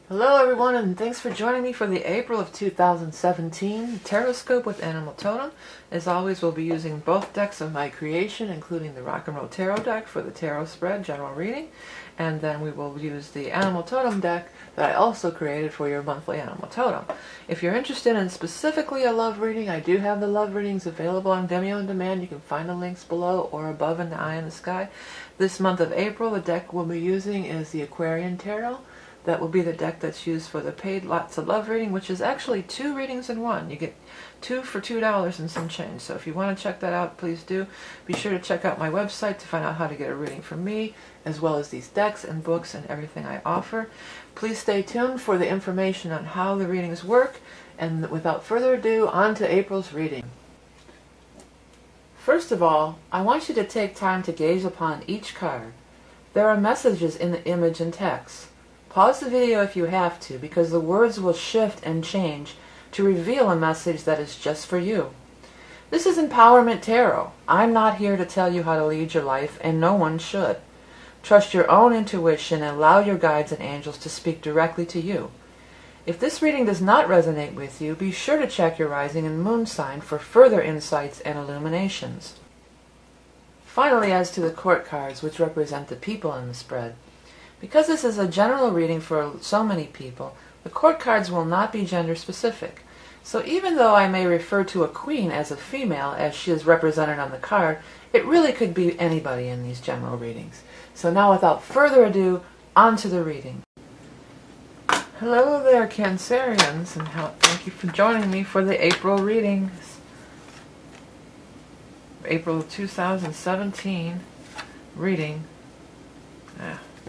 Hello everyone, and thanks for joining me for the April of 2017 Tarot Scope with Animal Totem. As always, we'll be using both decks of my creation, including the Rock and Roll Tarot deck for the Tarot Spread General Reading, and then we will use the Animal Totem deck that I also created for your monthly Animal Totem. If you're interested in specifically a love reading, I do have the love readings available on Vimeo on demand. You can find the links below or above in the eye in the sky. This month of April, the deck we'll be using is the Aquarian Tarot. That will be the deck that's used for the paid Lots of Love reading, which is actually 2 readings in one. You get 2 for $2 and some change. So if you want to check that out, please do. Be sure to check out my website to find out how to get a reading from me, as well as these decks and books and everything I offer. Please stay tuned for the information on how the readings work. And without further ado, on to April's reading. First of all, I want you to take time to gaze upon each card. There are messages in the image and text. Pause the video if you have to, because the words will shift and change to reveal a message that is just for you. This is Empowerment Tarot. I'm not here to tell you how to lead your life, and no one should. Trust your own intuition and allow your guides and angels to speak directly to you. If this reading does not resonate with you, be sure to check your rising and moon sign for further insights and illuminations. Finally, as to the court cards, which represent the people in the spread. Because this is a general reading for so many people, the court cards will not be gender specific. So even though I may refer to a queen as a female, as she is represented on the card, it really could be anybody in these general readings. So now, without further ado, on to the reading. Hello there, Cancerians, and thank you for joining me for the April readings. April 2017 reading.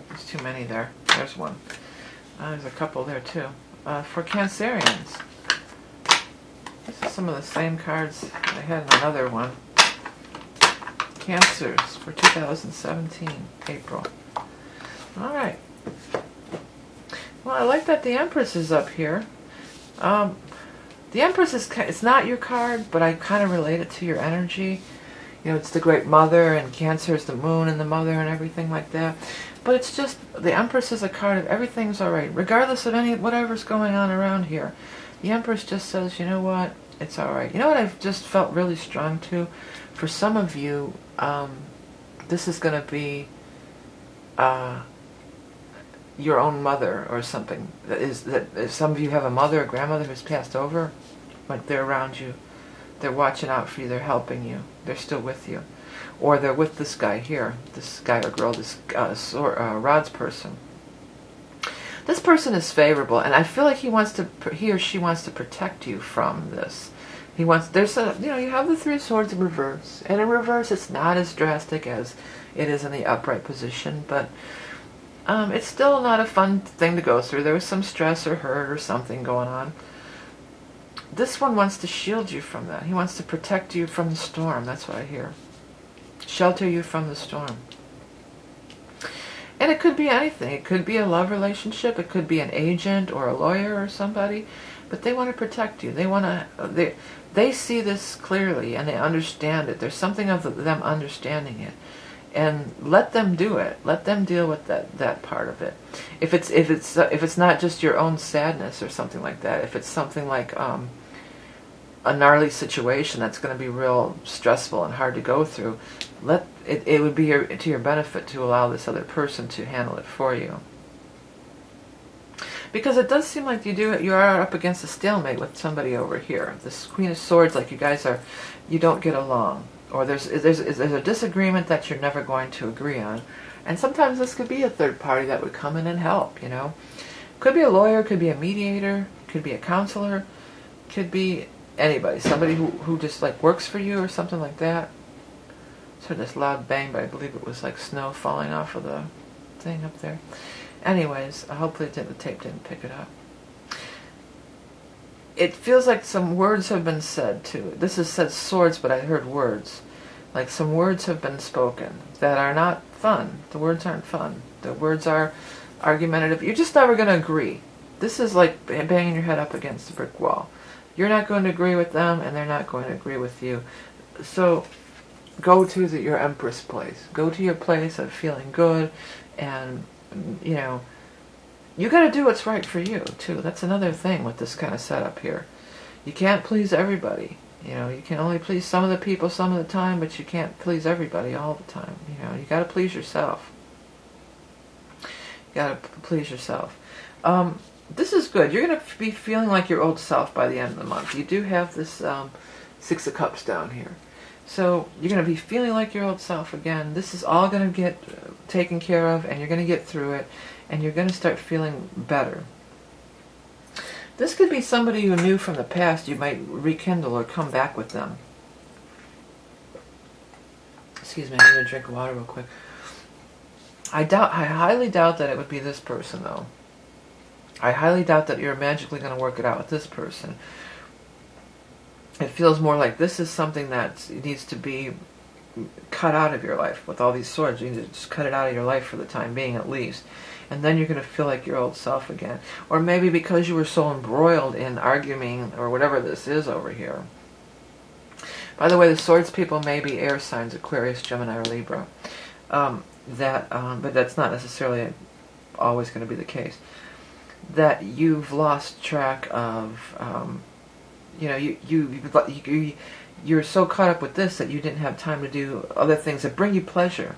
There's too many there. There's one. There's a couple there too. For Cancerians. This is some of the same cards I had in another one. Cancers for 2017, April. Alright. Well, I like that the Empress is up here. The Empress it's not your card, but I kind of relate it to your energy. You know, it's the Great Mother, and Cancer is the Moon and the Mother and everything like that. But it's just, the Empress is a card of everything's alright, regardless of whatever's going on around here. The Empress just says, you know what, it's alright. You know what I've just felt really strong to? For some of you, this is going to be your own mother or something. That some of you have a mother or grandmother who's passed over, like they're around you. They're watching out for you, they're helping you, they're still with you. Or they're with this guy here, this guy or girl, this Rod's person. This person is favorable, and I feel like he or she wants to protect you from this. You have the 3 swords in reverse, and in reverse it's not as drastic as it is in the upright position, but it's still not a fun thing to go through. There was some stress or hurt or something going on. This one wants to shield you from that. He wants to protect you from the storm. That's what I hear. Shelter you from the storm. And it could be anything. It could be a love relationship. It could be an agent or a lawyer or somebody. But they want to protect you. They see this clearly and they understand it. There's something of them understanding it. And let them do it. Let them deal with that part of it. If it's not just your own sadness or something like that. If it's something like a gnarly situation that's going to be real stressful and hard to go through, it would be to your benefit to allow this other person to handle it for you. Because it does seem like you are up against a stalemate with somebody over here. This Queen of Swords, like you don't get along. Or there's a disagreement that you're never going to agree on. And sometimes this could be a third party that would come in and help, you know. Could be a lawyer, could be a mediator, could be a counselor, could be anybody. Somebody who just like works for you or something like that. Just heard this loud bang, but I believe it was like snow falling off of the thing up there. Anyways, hopefully the tape didn't pick it up. It feels like some words have been said too. This is said swords, but I heard words. Like some words have been spoken that are not fun. The words aren't fun. The words are argumentative. You're just never going to agree. This is like banging your head up against a brick wall. You're not going to agree with them, and they're not going to agree with you. So go to your Empress place. Go to your place of feeling good and, you got to do what's right for you, too. That's another thing with this kind of setup here. You can't please everybody. You know, you can only please some of the people some of the time, but you can't please everybody all the time. You know, you got to please yourself. You got to please yourself. This is good. You're going to be feeling like your old self by the end of the month. You do have this Six of Cups down here. So you're going to be feeling like your old self again. This is all going to get taken care of, and you're going to get through it, and you're going to start feeling better. This could be somebody you knew from the past. You might rekindle or come back with them. Excuse me, I need a drink of water real quick. I highly doubt that it would be this person, though. I highly doubt that you're magically going to work it out with this person. It feels more like this is something that needs to be cut out of your life. With all these swords, you need to just cut it out of your life for the time being, at least. And then you're going to feel like your old self again. Or maybe because you were so embroiled in arguing, or whatever this is over here. By the way, the swords people may be air signs, Aquarius, Gemini, or Libra. But that's not necessarily always going to be the case. That you've lost track of, you're so caught up with this that you didn't have time to do other things that bring you pleasure.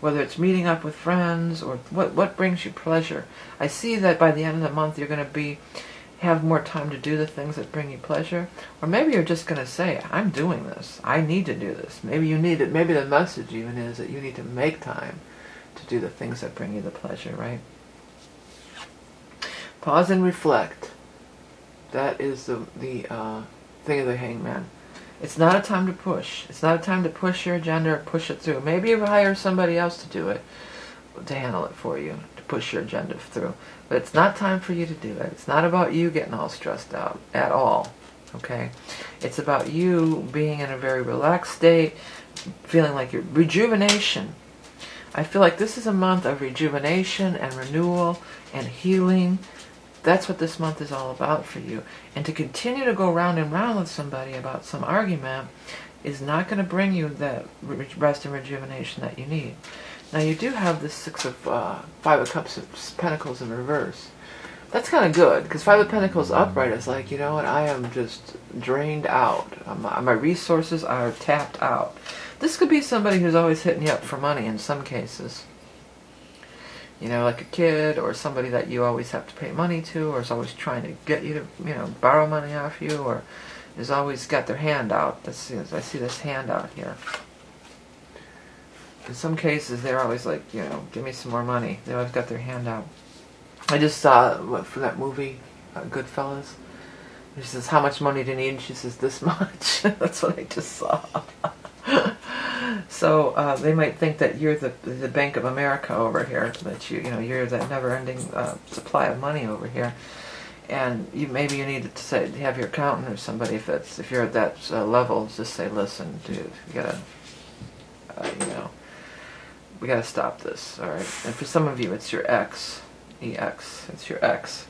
Whether it's meeting up with friends or what brings you pleasure. I see that by the end of the month you're going to have more time to do the things that bring you pleasure. Or maybe you're just going to say, I'm doing this. I need to do this. Maybe you need it. Maybe the message even is that you need to make time to do the things that bring you the pleasure, right? Pause and reflect. That is the thing of the Hangman. It's not a time to push. It's not a time to push your agenda or push it through. Maybe you hire somebody else to do it, to handle it for you, to push your agenda through. But it's not time for you to do it. It's not about you getting all stressed out at all. Okay? It's about you being in a very relaxed state, feeling like you're rejuvenation. I feel like this is a month of rejuvenation and renewal and healing. That's what this month is all about for you. And to continue to go round and round with somebody about some argument is not going to bring you that rest and rejuvenation that you need. Now you do have this Five of Cups of Pentacles in reverse. That's kind of good, because Five of Pentacles upright is like, you know what, I am just drained out. My resources are tapped out. This could be somebody who's always hitting you up for money in some cases. You know, like a kid or somebody that you always have to pay money to, or is always trying to get you to, borrow money off you, or has always got their hand out. I see this hand out here. In some cases, they're always like, give me some more money. They always got their hand out. I just saw, for that movie, Goodfellas, she says, how much money do you need? And she says, this much. That's what I just saw. So they might think that you're the Bank of America over here, that you're that never-ending supply of money over here, and maybe you need to have your accountant or somebody if you're at that level, just say, listen, dude, you gotta we gotta stop this, all right? And for some of you, it's your ex, it's your ex.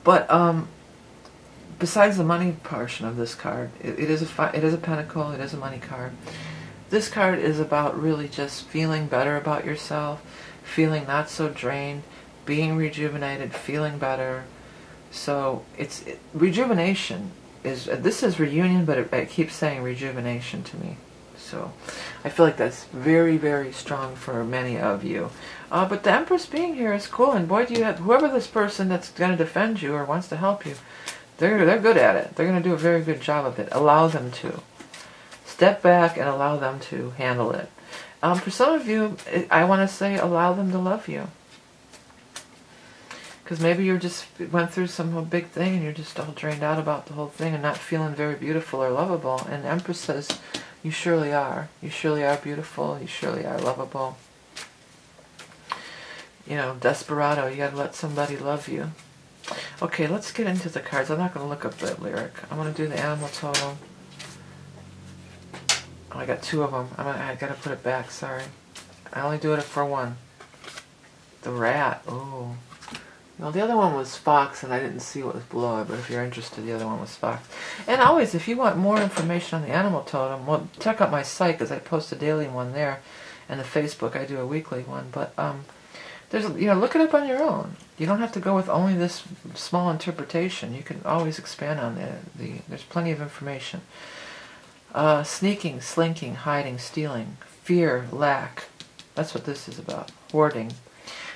But besides the money portion of this card, it is a pentacle, it is a money card. This card is about really just feeling better about yourself, feeling not so drained, being rejuvenated, feeling better. So rejuvenation this is reunion, but it keeps saying rejuvenation to me. So I feel like that's very, very strong for many of you. But the Empress being here is cool, and boy, do you have whoever this person that's going to defend you or wants to help you. They're good at it. They're going to do a very good job of it. Allow them to. Step back and allow them to handle it. For some of you, I want to say allow them to love you. Because maybe you just went through some big thing and you're just all drained out about the whole thing and not feeling very beautiful or lovable. And the Empress says, you surely are. You surely are beautiful. You surely are lovable. Desperado, you got to let somebody love you. Okay, let's get into the cards. I'm not going to look up that lyric. I'm going to do the animal totem. Oh, I got two of them. I got to put it back, sorry. I only do it for one. The rat, ooh. Well, the other one was fox, and I didn't see what was below it, but if you're interested, the other one was fox. And always, if you want more information on the animal totem, well, check out my site, because I post a daily one there, and the Facebook, I do a weekly one. But There's, look it up on your own. You don't have to go with only this small interpretation. You can always expand on there's plenty of information. Sneaking, slinking, hiding, stealing, fear, lack. That's what this is about. Hoarding.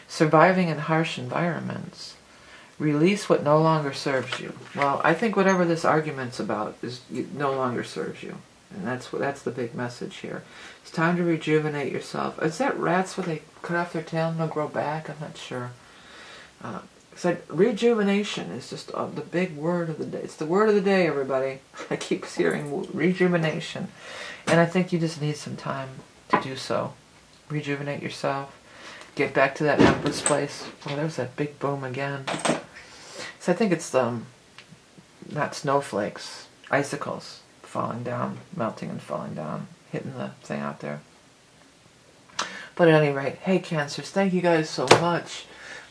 Surviving in harsh environments. Release what no longer serves you. Well, I think whatever this argument's about no longer serves you. And that's the big message here. It's time to rejuvenate yourself. Is that rats when they cut off their tail and they'll grow back? I'm not sure. So rejuvenation is just the big word of the day. It's the word of the day, everybody. I keep hearing rejuvenation. And I think you just need some time to do so. Rejuvenate yourself. Get back to that Empress place. Oh, there's that big boom again. So I think it's not snowflakes, icicles falling down, melting and falling down, hitting the thing out there. But at any rate, hey Cancers, thank you guys so much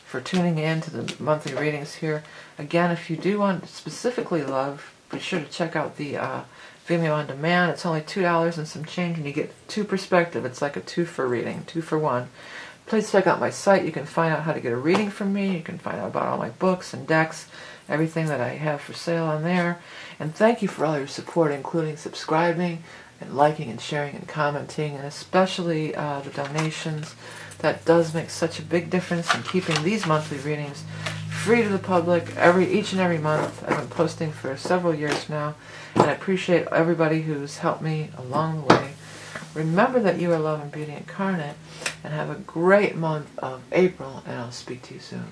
for tuning in to the monthly readings here. Again, if you do want specifically love, be sure to check out the Vimeo On Demand. It's only $2 and some change, and you get 2 perspective. It's like a 2-for reading, 2 for 1. Please check out my site. You can find out how to get a reading from me. You can find out about all my books and decks, everything that I have for sale on there. And thank you for all your support, including subscribing and liking and sharing and commenting, and especially the donations. That does make such a big difference in keeping these monthly readings free to the public each and every month. I've been posting for several years now, and I appreciate everybody who's helped me along the way. Remember that you are love and beauty incarnate, and have a great month of April, and I'll speak to you soon.